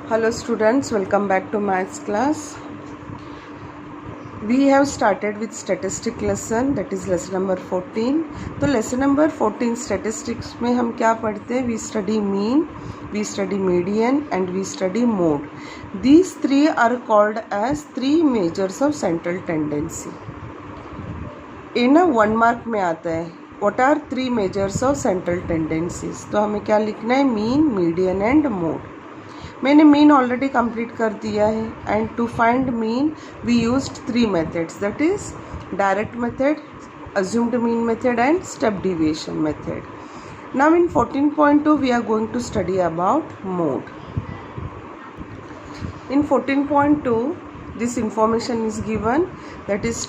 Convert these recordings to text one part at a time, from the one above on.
Hello students, welcome back to maths class. We have started with statistic lesson, that is lesson number 14. तो lesson number 14 statistics में हम क्या पढ़ते हैं? We study mean, we study median and we study mode. These three are called as three measures of central tendency. ये ना 1 mark में आता है. What are three measures of central tendencies? तो हमें क्या लिखना है? Mean, median and mode. मैंने मीन ऑलरेडी कंप्लीट कर दिया है and to find mean we used 3 methods, that is direct method, assumed mean method and step deviation method. Now in 14.2 we are going to study about mode. In 14.2 this information is given, that is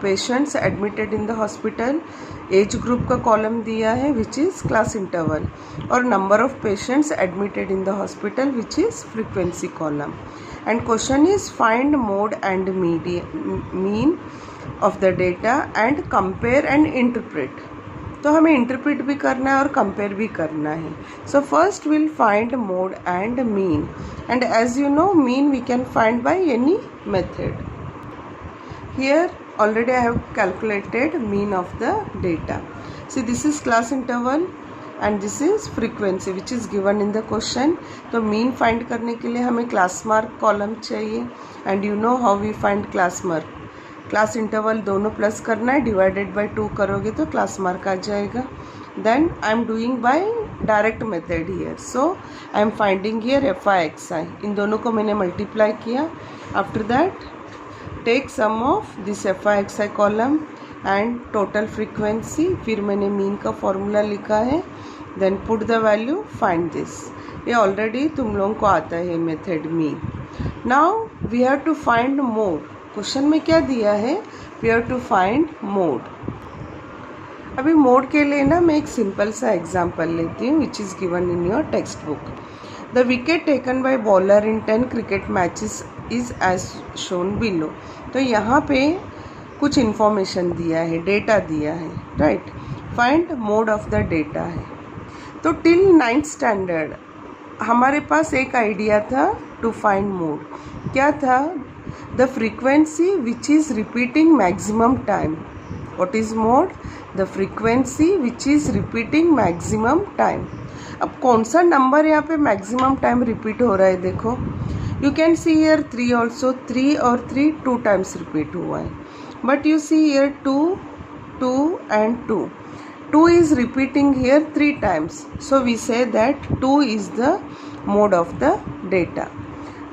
patients admitted in the hospital, age group का column दिया है which is class interval, और number of patients admitted in the hospital which is frequency column. And question is find mode and mean of the data and compare and interpret. तो हमें interpret भी करना है और compare भी करना है. So first will find mode and mean, and as you know mean we can find by any method. Here already I have calculated mean of the data. See, this is class interval and this is frequency which is given in the question. तो mean find करने के लिए हमें class mark column चाहिए, and you know how we find class mark. class interval दोनों plus करना है, divided by 2 करोगे तो class mark आ जाएगा. Then I am doing by direct method here. So I am finding here fi xi. इन दोनों को मैंने multiply किया. After that take sum of this F I X I column and total frequency. फिर मैंने mean का formula लिखा है, then put the value, find this. ये ऑलरेडी तुम लोगों को आता है method mean. Now we have to find mode. Question में क्या दिया है? We have to find mode. अभी मोड के लिए ना मैं एक सिंपल सा एग्जाम्पल लेती हूँ which is given in your text book. The wicket taken by bowler in 10 cricket matches is as shown below. तो यहाँ पे कुछ इन्फॉर्मेशन दिया है, डेटा दिया है, right. Find mode of the data है. तो टिल 9th स्टैंडर्ड हमारे पास एक आइडिया था टू फाइंड मोड. क्या था? The frequency which is repeating maximum time. What is mode? The frequency which is repeating maximum time. अब कौन सा नंबर यहाँ पे मैक्सिमम टाइम रिपीट हो रहा है? देखो, you can see here 3 also. 3 और 3 2 टाइम्स रिपीट हुआ है, but you see here 2 2 and 2. 2 is repeating here 3 times, so we say that 2 is the mode of the data.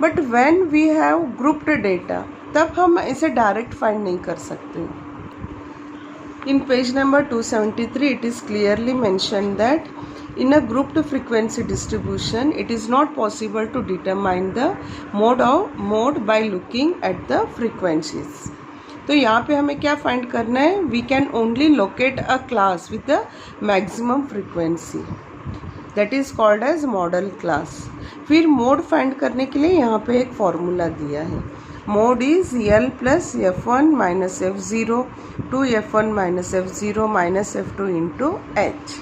But when we have grouped data तब हम इसे direct find नहीं कर सकते. In page number 273 it is clearly mentioned that in a grouped frequency distribution it is not possible to determine the mode by looking at the frequencies. तो यहाँ पे हमें क्या फाइंड करना है? We can only locate a class with the maximum frequency, that is called as model class. फिर mode find करने के लिए यहाँ पे एक फॉर्मूला दिया है. Mode is L plus F1 minus F0 to F1 minus F0 minus F2 into H.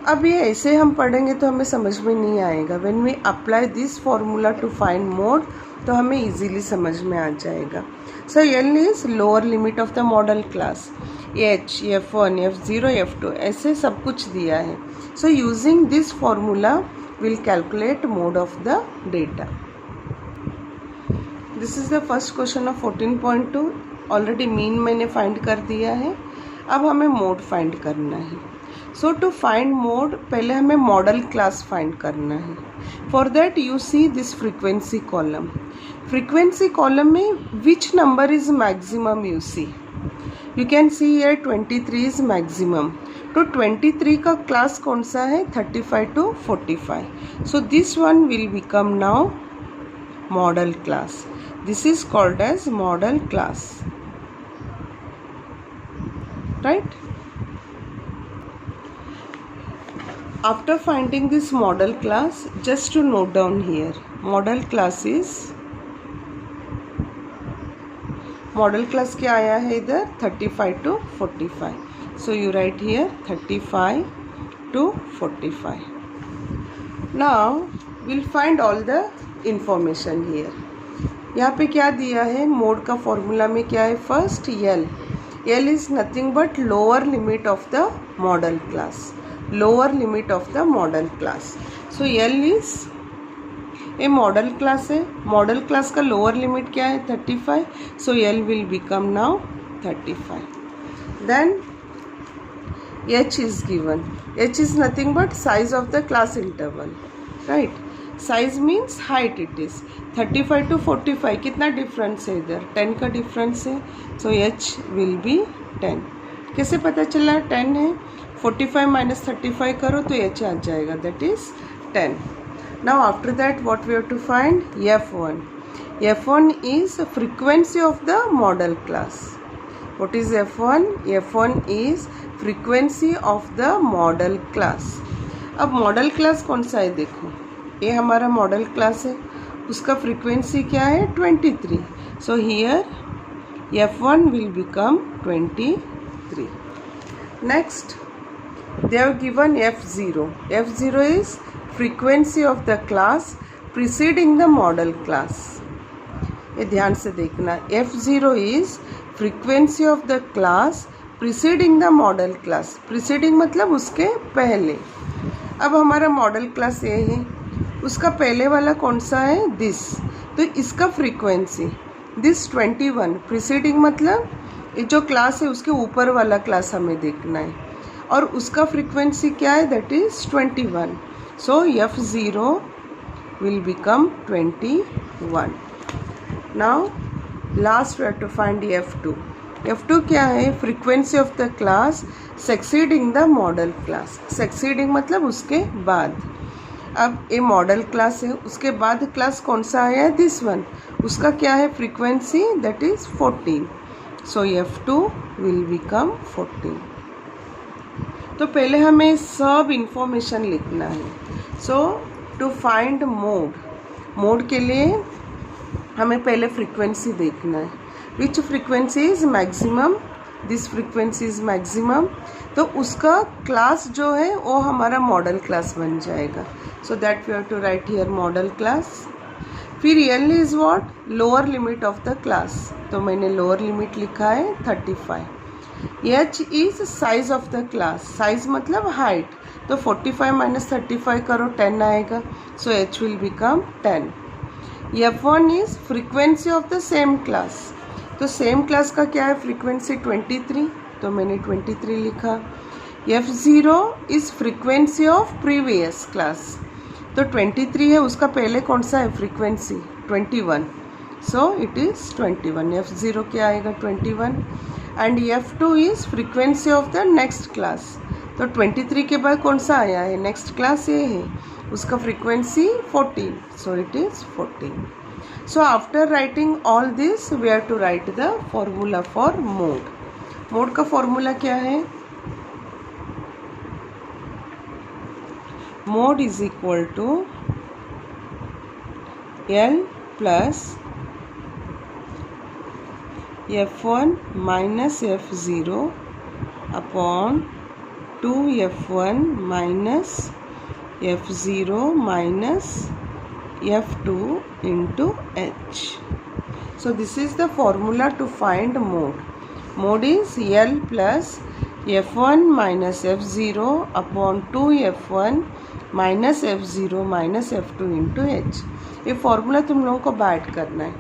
अब ये ऐसे हम पढ़ेंगे तो हमें समझ में नहीं आएगा. When we apply this formula to find mode तो हमें इजीली समझ में आ जाएगा. So L is lower limit of the modal class. H, F1, F0, F2 ऐसे सब कुछ दिया है. So using this formula will calculate mode of the data. This is the first question of 14.2. Already mean मैंने find कर दिया है. अब हमें मोड फाइंड करना है. सो टू फाइंड मोड पहले हमें मॉडल क्लास फाइंड करना है. For that you see this frequency column. Frequency column में which number is maximum you see. You can see here 23 is maximum. तो 23 का क्लास कौन सा है? 35 to 45. So this one will become now model class. This is called as model class, right? After finding this model class, just to note down here, model class क्या आया है इधर? 35 to 45. So you write here 35 to 45. Now we'll find all the information here. यहाँ पे क्या दिया है, mode का फॉर्मूला में क्या है, first L is nothing but lower limit of the modal class, lower limit of the modal class. So L is a modal class है, मॉडल क्लास का लोअर लिमिट क्या है 35, so L will become now 35। Then h is given, h is nothing but size of the class interval, right? Size means height, it is 35 to 45 कितना difference है इधर, 10 का difference है, सो h will be 10। कैसे पता चला 10 है, 45 माइनस 35 करो तो h आ जाएगा, that is 10। Now after that what we have to find f1। f1 is frequency of the modal class. व्हाट इज f1? f1 is frequency of the modal class. अब मॉडल क्लास कौन सा है, देखो ये हमारा मॉडल क्लास है, उसका फ्रीक्वेंसी क्या है 23, so here f1 will become 23। Next they have given f0। f0 is frequency of the class preceding the modal class. ये ध्यान से देखना, f0 is frequency of the class preceding the modal class. Preceding मतलब उसके पहले। अब हमारा model class ये है, उसका पहले वाला कौन सा है, दिस, तो इसका फ्रीक्वेंसी दिस 21, प्रीसीडिंग मतलब ये जो क्लास है उसके ऊपर वाला क्लास हमें देखना है, और उसका फ्रीक्वेंसी क्या है, that is 21, so f0 will become 21। Now last we have to find f2। f2 क्या है, frequency of the class succeeding the modal class. Succeeding मतलब उसके बाद। अब ये मॉडल क्लास है, उसके बाद क्लास कौन सा आया, दिस वन, उसका क्या है frequency, that is 14, so f2 will become 14। तो पहले हमें सब इंफॉर्मेशन लिखना है। So to find mode, mode के लिए हमें पहले फ्रीक्वेंसी देखना है, which frequency is maximum, this frequency is maximum, तो उसका क्लास जो है वो हमारा मॉडल क्लास बन जाएगा, so that we have to write here modal class. फिर L is what, lower limit of the class, तो मैंने लोअर लिमिट लिखा है 35। H is size of the class, size मतलब हाइट, तो 45 माइनस 35 करो 10 आएगा, so H will become 10। f1 is frequency of the same class, तो सेम क्लास का क्या है फ्रीक्वेंसी 23, तो मैंने 23 लिखा। f0 is frequency of previous class, तो 23 है, उसका पहले कौन सा है frequency 21, so it is 21, f0 क्या आएगा 21। And f2 is frequency of the next class, तो 23 के बाद कौन सा आया है, नेक्स्ट क्लास ये है, उसका frequency 14, so it is 14। So after writing all this we have to write the formula for mode. Mode का formula क्या है, mode is equal to L plus f1 minus f0 upon 2f1 minus f0 minus f2 into h. So this is the formula to find mode. Mode is L plus f1 minus f0 upon 2f1 minus f0 minus f2 into h. ये formula तुम लोगों को बैठ करना है।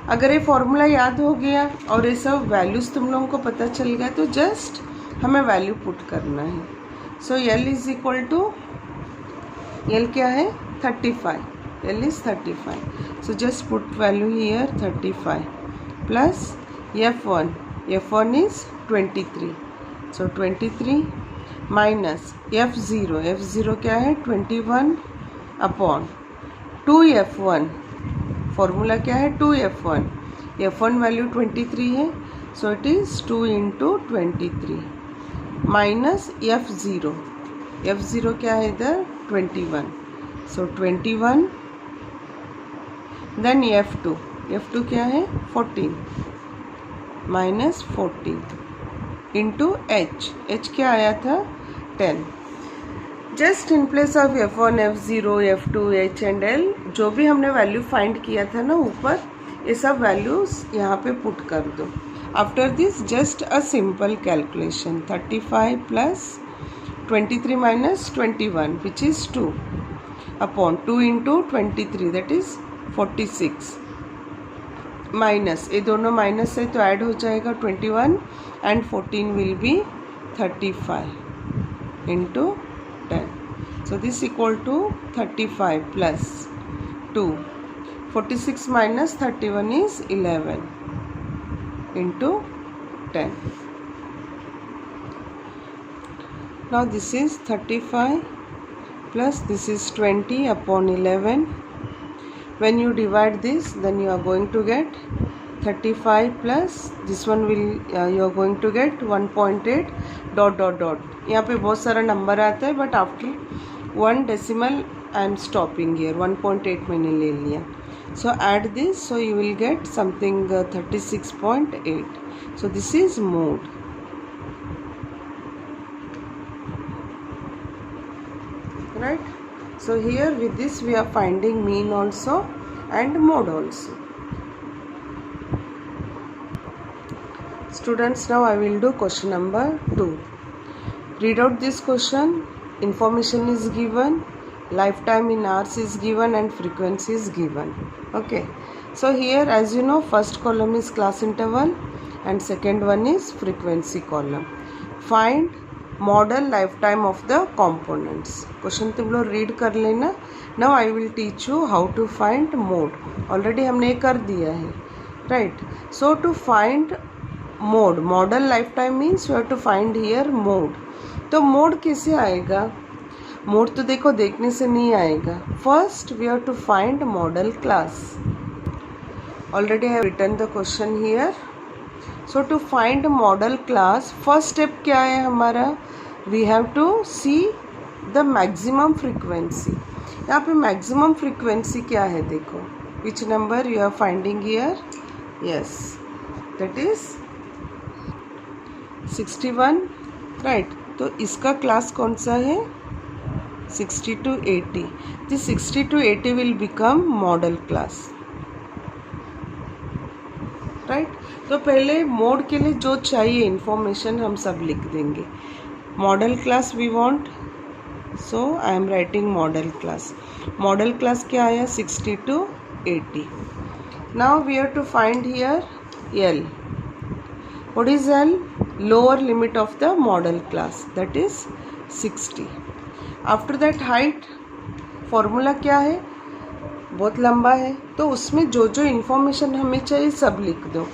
अगर ये formula याद हो गया और ये सब वैल्यूज़ तुम लोगों को पता चल गया तो जस्ट हमें वैल्यू पुट करना है। So L is equal to, L क्या है 35, L is 35, so just put value here 35 plus f1, f1 is 23, so 23 minus f0, f0 क्या है 21 upon 2f1, फॉर्मूला क्या है 2f1, f1 वैल्यू 23 है, so it is 2 into 23 minus f0, f0 क्या है इधर 21, so 21, देन f2, f2 क्या है 14 माइनस 14 इंटू h, h क्या आया था 10। Just in place of F1, F0, F2, H and L जो भी हमने वैल्यू फाइंड किया था ना ऊपर, ये सब वैल्यूज यहाँ पे पुट कर दो. After this just a simple calculation. 35 plus 23 minus 21 which is 2 upon 2 into 23 that is 46 minus, ये दोनों माइनस है तो ऐड हो जाएगा 21 and 14 will be 35 into 10. So this equal to 35 plus 2. 46 minus 31 is 11 into 10. Now this is 35 plus this is 20 upon 11. When you divide this, then you are going to get 35 plus this one will you are going to get 1.8 dot dot dot. यहाँ पे बहुत सारा number आता है but after 1 decimal I am stopping here. 1.8 मैंने ले लिया. सो add this, so you will get something 36.8. So this is mode. Right. So here with this we are finding mean also and mode also. Students, now I will do question number 2. Read out this question. Information is given, lifetime in hours is given and frequency is given. Okay. So here as you know first column is class interval and second one is frequency column. Find modal life time of the components. Question तुम लोग read कर लेना. Now I will teach you how to find mode. Already हमने कर दिया है. Right. So to find mode, modal life time means you have to find here mode. तो mode कैसे आएगा? मोड तो देखो देखने से नहीं आएगा. First we have to find modal class. Already I have written the question here. So to find modal class first step क्या है हमारा? We have to see the maximum frequency. यहाँ पे मैक्सिमम फ्रीक्वेंसी क्या है देखो. Which number you are finding here? Yes, that is 61. Right. तो इसका क्लास कौन सा है? 60 to 80. This 60 to 80 will become modal class. Right. तो पहले मोड के लिए जो चाहिए इंफॉर्मेशन हम सब लिख देंगे. Modal class we want, so I am writing modal class. Modal class क्या आया? 60 to 80. Now we have to find here L. What is L? Lower limit of the modal class, that is 60. After that height, formula क्या है? बहुत लंबा है तो उसमें जो जो इन्फॉर्मेशन हमें चाहिए सब लिख दो.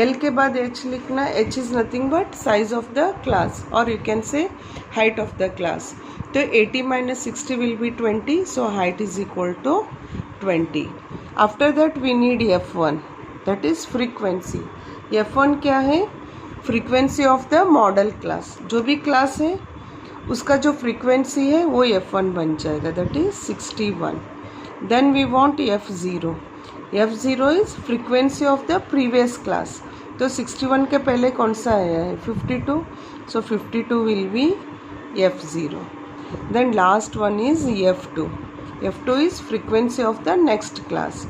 L के बाद H लिखना. H is nothing but size of the class और you can say height of the class. तो 80 minus 60 will be 20. So height is equal to 20. After that we need F1, that is frequency. F1 क्या है? Frequency of the modal class. जो भी class है उसका जो frequency है वो F1 बन जाएगा, that is 61. Then we want F0. F0 is frequency of the previous class. तो 61 के पहले कौन सा आया है? 52. So 52 will be F0. Then last one is F2. F2 is frequency of the next class.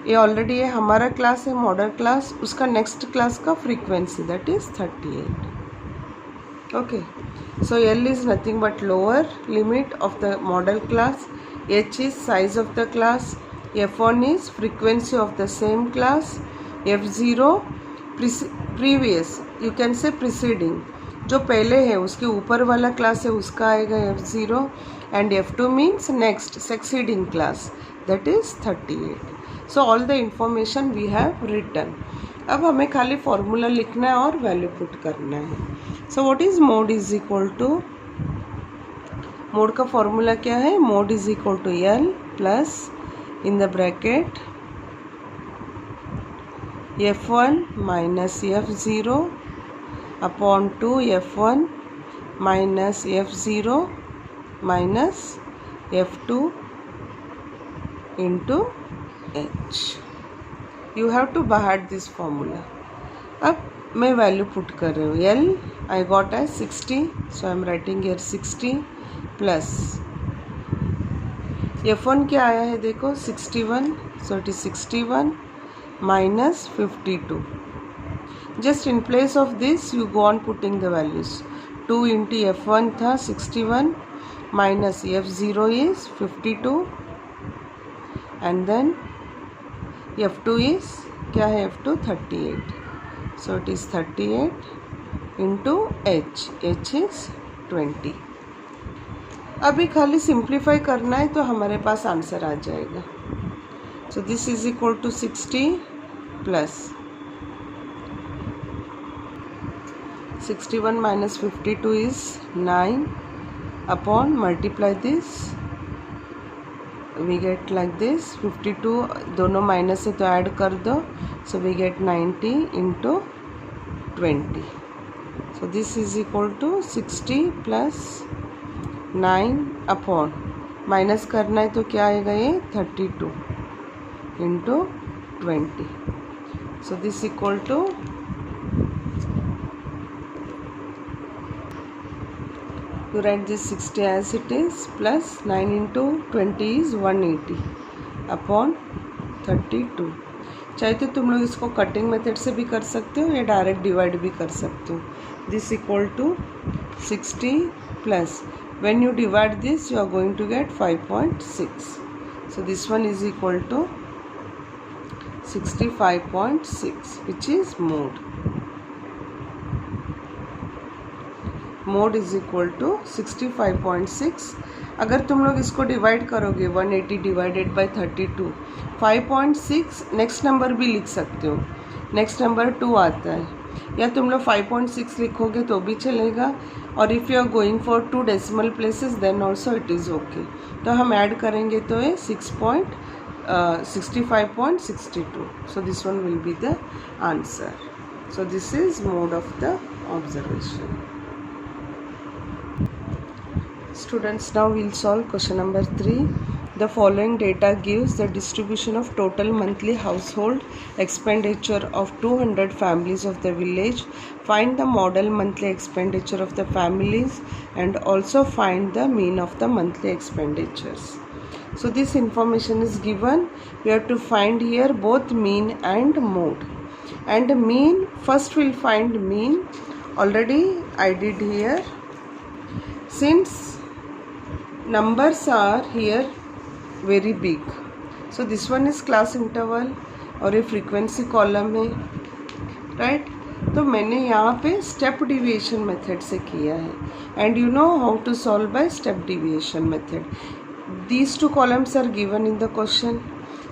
ये ऑलरेडी ये हमारा क्लास है मॉडल क्लास, उसका नेक्स्ट क्लास का frequency that is 38. Okay. So L is nothing but lower limit of the model class. H is size of the class. F1 is frequency of the same class. F0 previous, you can say preceding, जो पहले है उसके ऊपर वाला class है उसका आएगा F0. and F2 means next succeeding class, that is 38. So all the information we have written. अब हमें खाली फॉर्मूला लिखना है और वैल्यू पुट करना है. So what is mode? Is equal to, mode का फॉर्मूला क्या है? Mode is equal to L plus in the bracket F1 minus F0 upon 2 F1 minus F0 minus F2 into H. You have to बाहर this formula. अब मैं value put कर रही हूँ. L I got as 60, so I am writing here 60 plus F1 क्या आया है देखो 61, so it is 61 minus 52. Just in place of this you go on putting the values. 2 into F1 था 61 minus F0 is 52 and then F2 is क्या है F2 38. So it is 38 into H. H is 20. अभी खाली simplify करना है तो हमारे पास answer आ जाएगा. So this is equal to 60 plus 61 minus 52 is 9 upon multiply this we get like this 52 दोनों माइनस है तो ऐड कर दो. So we get 90 into 20. So this is equal to 60 plus 9 upon minus करना है तो क्या आएगा ये 32 into 20. So this equal to you write this 60 as it is plus 9 into 20 is 180 upon 32. चाहे तो तुम लोग इसको कटिंग मेथड से भी कर सकते हो या डायरेक्ट डिवाइड भी कर सकते हो. This equal to 60 plus when you divide this you are going to get 5.6. So this one is equal to 65.6 which is mode. Mode is equal to 65.6. अगर तुम लोग इसको डिवाइड करोगे 180 डिवाइडेड बाई 32 5.6 नेक्स्ट नंबर भी लिख सकते हो. Next number 2 आता है या तुम लोग 5.6 लिखोगे तो भी चलेगा. और if you are going for 2 decimal places then also it is okay. तो हम ऐड करेंगे तो ये 65.62. So this one will be the answer. So this is mode of the observation. Students, now we'll solve question number 3. The following data gives the distribution of total monthly household expenditure of 200 families of the village. Find the model monthly expenditure of the families and also find the mean of the monthly expenditures. So this information is given. We have to find here both mean and mode. And mean, first we'll find mean. Already I did here. Since numbers are here very big, so this one is class interval और ये frequency column है, right? तो मैंने यहाँ पे step deviation method से किया है. And you know how to solve by step deviation method. These two columns are given in the question.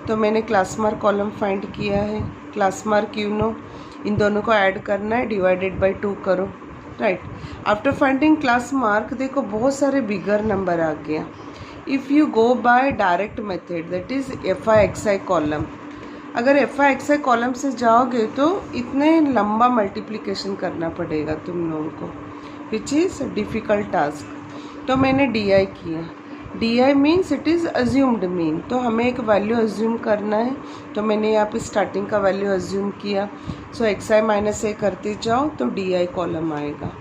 तो मैंने class mark column find किया है. class mark you know, इन दोनों को ऐड करना है, divided by 2 करो, right. After finding class mark देखो बहुत सारे बिगर नंबर आ गया. If you go by direct method that is FI/XI column. अगर FI/XI कॉलम से जाओगे तो इतने लंबा मल्टीप्लिकेशन करना पड़ेगा तुम लोगों को, विच इज़ डिफ़िकल्ट टास्क. तो मैंने DI किया. DI means it is assumed mean. तो हमें एक वैल्यू अज्यूम करना है तो मैंने यहाँ पे स्टार्टिंग का वैल्यू अज्यूम किया. सो XI माइनस A करते जाओ तो DI कॉलम आएगा.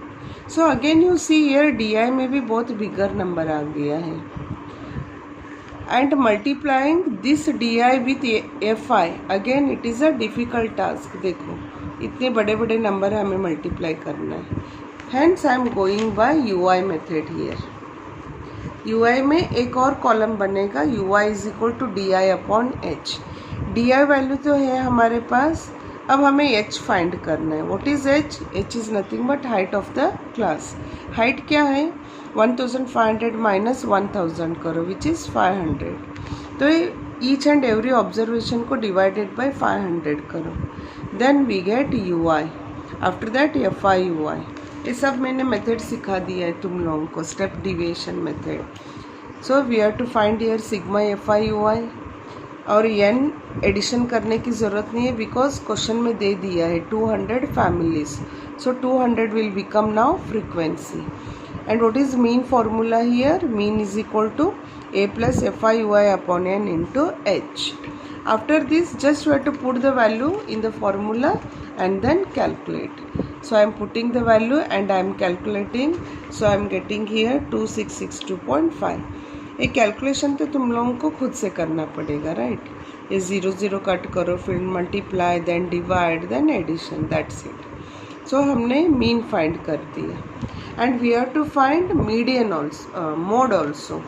So again you see here DI में भी बहुत बिगर नंबर आ गया है. And multiplying this DI with FI again it is a difficult task. देखो इतने बड़े बड़े नंबर हमें मल्टीप्लाई करना है. Hence I am going by UI method here. UI में एक और कॉलम बनेगा. UI is equal to DI upon H. DI value तो है हमारे पास. अब हमें H फाइंड करना है. What is H? H is nothing but height of the class. Height क्या है 1500 माइनस 1000 करो विच इज़ 500. तो ईच एंड एवरी ऑब्जर्वेशन को डिवाइडेड बाय 500 करो. Then we get UI. After that FI/UI. ये सब मैंने मेथड सिखा दिया है तुम लोगों को, step deviation method. So we have to find here sigma FI/UI. और n एडिशन करने की ज़रूरत नहीं है बिकॉज क्वेश्चन में दे दिया है 200 families. So 200 will become now frequency. And what is mean formula here? Mean is equal to A plus FI/UI upon n into H. After this just you have to put the value in the formula and then calculate. So I am putting the value and I am calculating. So I am getting here 2662.5. ये calculation तो तुम लोगों को खुद से करना पड़ेगा, right. ये 0 0 कट करो, फिर multiply, then divide, then addition, that's it. So हमने मीन फाइंड कर दिया and we have to find median also, mode also.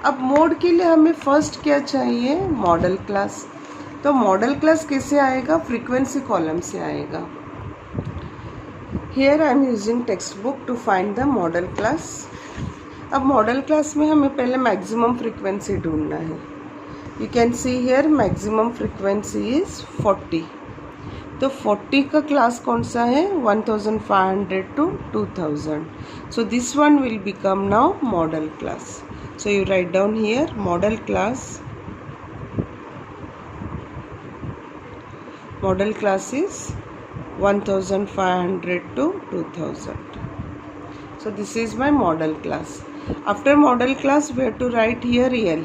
अब मोड के लिए हमें फर्स्ट क्या चाहिए, मॉडल क्लास। तो मॉडल क्लास कैसे आएगा, फ्रीक्वेंसी कॉलम से आएगा। Here I am using textbook to find the modal class. अब मॉडल क्लास में हमें पहले मैक्सिमम फ्रीक्वेंसी ढूंढना है। You can see here maximum frequency is 40। तो 40 का क्लास कौन सा है, 1500 to 2000। So this one will become now model class. So you write down here modal class is 1500 to 2000. So this is my model class. After model class we have to write here L.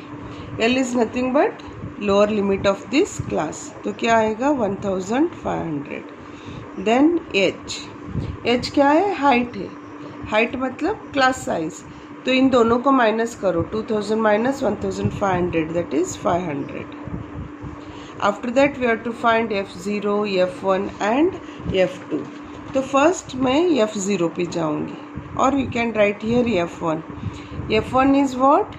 L is nothing but lower limit of this class. तो क्या आएगा 1500. Then H. H क्या है, height है। Height मतलब class size. तो इन दोनों को माइनस करो, 2000 minus 1500, that is 500. After that we have to find F0, F1 and F2. तो फर्स्ट मैं F0 पे जाऊंगी और you can write here F1. F1 is what,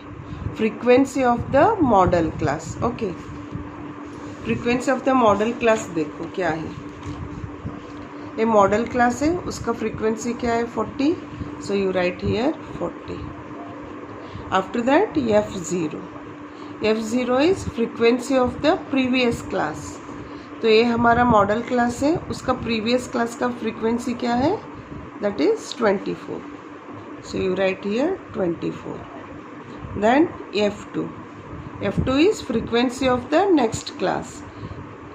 frequency of the modal class. Okay, frequency of the modal class देखो क्या है। ये model class है, उसका फ्रीक्वेंसी क्या है 40। सो you write here 40. After that F0. F0 is frequency of the previous class. तो ये हमारा मॉडल क्लास है, उसका प्रीवियस क्लास का फ्रीक्वेंसी क्या है, that is 24. So you write here 24. Then F2. F2 is frequency of the next class.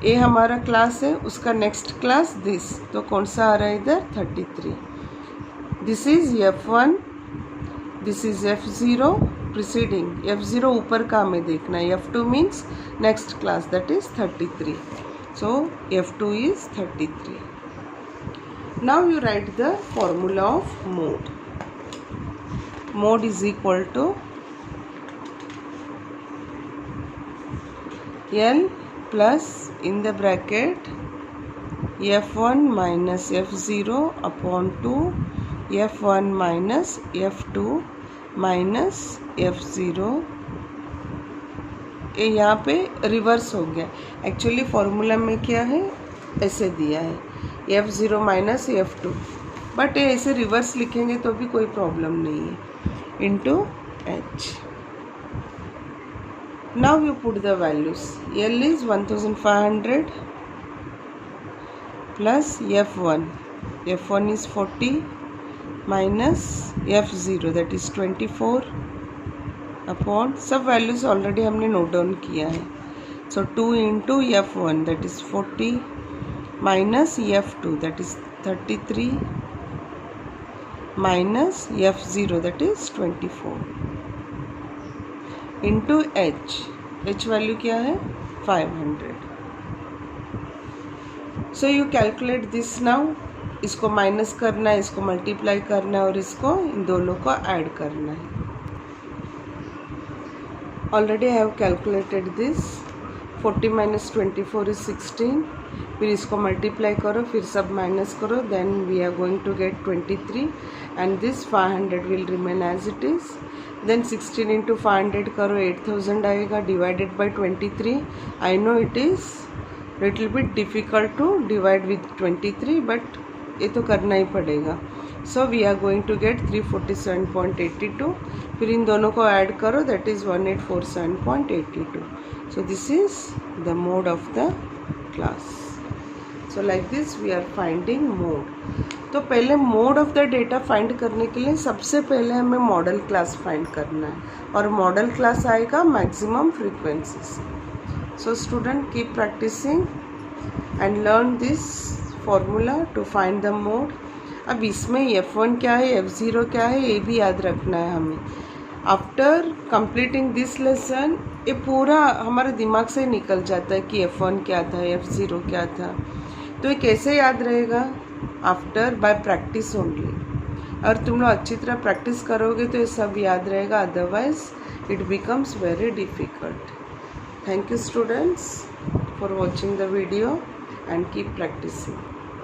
ये हमारा क्लास है, उसका नेक्स्ट क्लास दिस, तो कौन सा आ रहा है इधर 33. This is F1, this is F0 preceding. F0 ऊपर का हमें देखना है, F2 means next class, that is 33. So F2 is 33. Now you write the formula of mode. Mode is equal to L plus in the bracket F1 minus F0 upon 2 F1 minus F2 minus F0. ये यहाँ पे reverse हो गया। Actually formula में क्या है, ऐसे दिया है F0 माइनस F2, बट ये ऐसे रिवर्स लिखेंगे तो भी कोई प्रॉब्लम नहीं है, into H. Now you put the values. L is 1500 plus F1. F1 is 40 minus F0 that is 24 upon, सब वैल्यूज ऑलरेडी हमने नोट डाउन किया है। सो 2 into F1 that is 40 minus F2 that is 33 minus F0 that is 24 into H. H value क्या है 500. So you calculate this now. इसको minus करना है, इसको मल्टीप्लाई करना है और इसको इन दोनों को ऐड करना है। Already I have calculated this. 40 minus 24 is 16. फिर इसको मल्टीप्लाई करो, फिर सब माइनस करो, then we are going to get 23 and this 500 will remain as it is. Then 16 into 500 करो, 8000 आएगा, divided by 23. I know it is little bit difficult to divide with 23, but ये तो करना ही पड़ेगा. So we are going to gate 347.82. फिर इन दोनों को ऐड करो, that is 1847.82. So this is the mode of the class. So like this we are finding mode. तो पहले mode of the data find करने के लिए सबसे पहले हमें मॉडल क्लास फाइंड करना है, और मॉडल क्लास आएगा मैक्सिमम फ्रीक्वेंसी से. So student keep practicing and learn this formula to find the mode. अब इसमें F1 क्या है, F0 क्या है, ये भी याद रखना है हमें. आफ्टर कंप्लीटिंग दिस लेसन ये पूरा हमारे दिमाग से निकल जाता है कि F1 क्या था, F0 क्या था. तो ये कैसे याद रहेगा, आफ्टर बाय प्रैक्टिस ओनली. और तुम लोग अच्छी तरह प्रैक्टिस करोगे तो ये सब याद रहेगा, otherwise it becomes very difficult. Thank you students for watching the video and keep practicing.